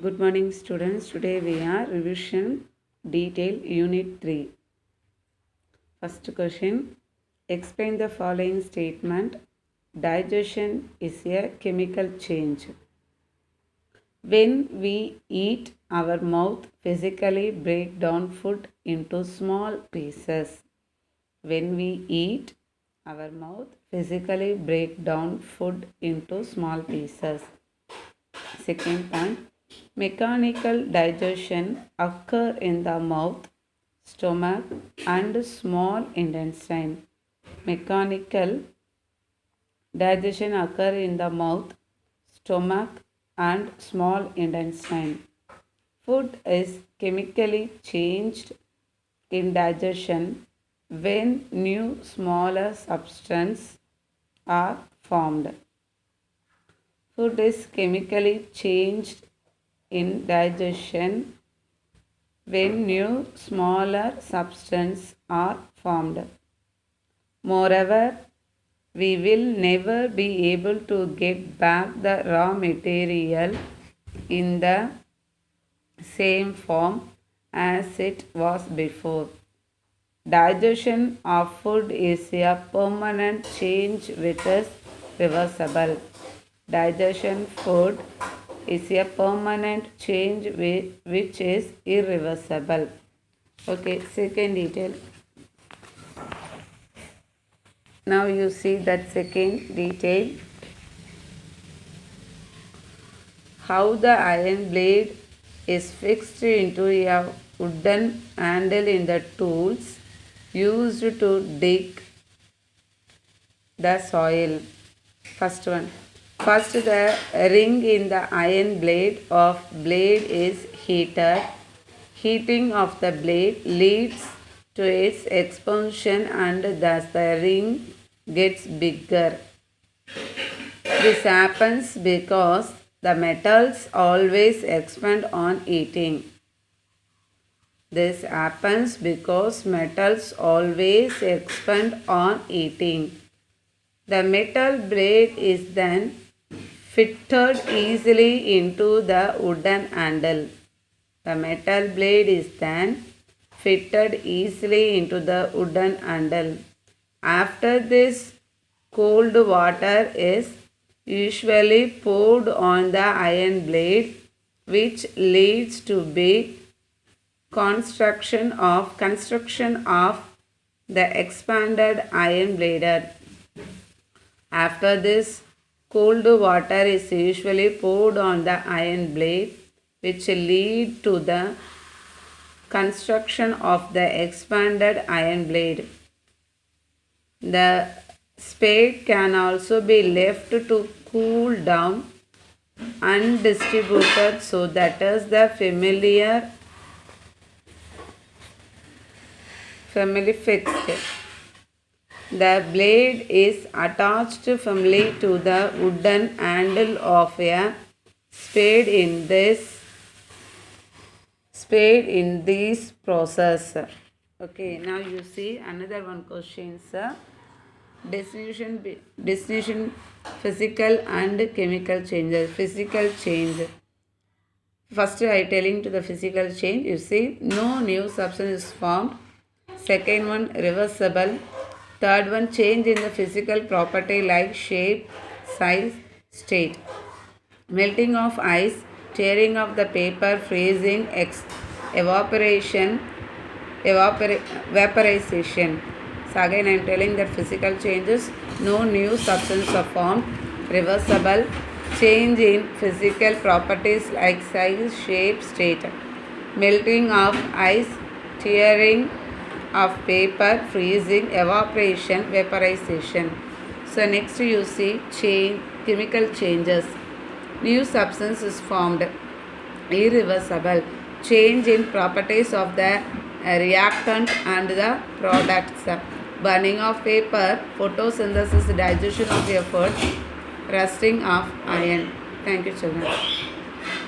Good morning, students. Today we are revision detail unit 3. First question. Explain the following statement. Digestion is a chemical change. When we eat, our mouth physically breaks down food into small pieces. When we eat, our mouth physically breaks down food into small pieces. Second point. Mechanical digestion occur in the mouth, stomach and small intestine. Mechanical digestion occur in the mouth, stomach and small intestine. Food is chemically changed in digestion when new smaller substances are formed. Food is chemically changed in digestion when new smaller substances are formed. Moreover, we will never be able to get back the raw material in the same form as it was before. Digestion of food is a permanent change which is reversible. Digestion food is a permanent change which is irreversible. Okay, second detail. Now you see that second detail. How the iron blade is fixed into a wooden handle in the tools used to dig the soil. First one. First, the ring in the iron blade is heated. Heating of the blade leads to its expansion and thus the ring gets bigger. This happens because the metals always expand on heating. This happens because metals always expand on heating. The metal blade is then fitted easily into the wooden handle. The metal blade is then fitted easily into the wooden handle. After this, cold water is usually poured on the iron blade, which leads to big construction of the expanded iron blade. After this, cold water is usually poured on the iron blade, which lead to the construction of the expanded iron blade. The spade can also be left to cool down undistributed, so that is the firmly fixed. The blade is attached firmly to the wooden handle of a spade in this process. Okay, now you see another one question, sir. Definition physical and chemical changes. Physical change. First, I telling to the physical change. You see, no new substance is formed. Second one, reversible. Third one, change in the physical property like shape, size, state. Melting of ice, tearing of the paper, freezing, evaporation. So again I am telling that physical changes, no new substance are formed. Reversible, change in physical properties like size, shape, state. Melting of ice, tearing of paper, freezing, evaporation, vaporization. So next you see chemical changes. New substance is formed. Irreversible, change in properties of the reactant and the products. Burning of paper, photosynthesis, digestion of your food, rusting of iron. Thank you, children.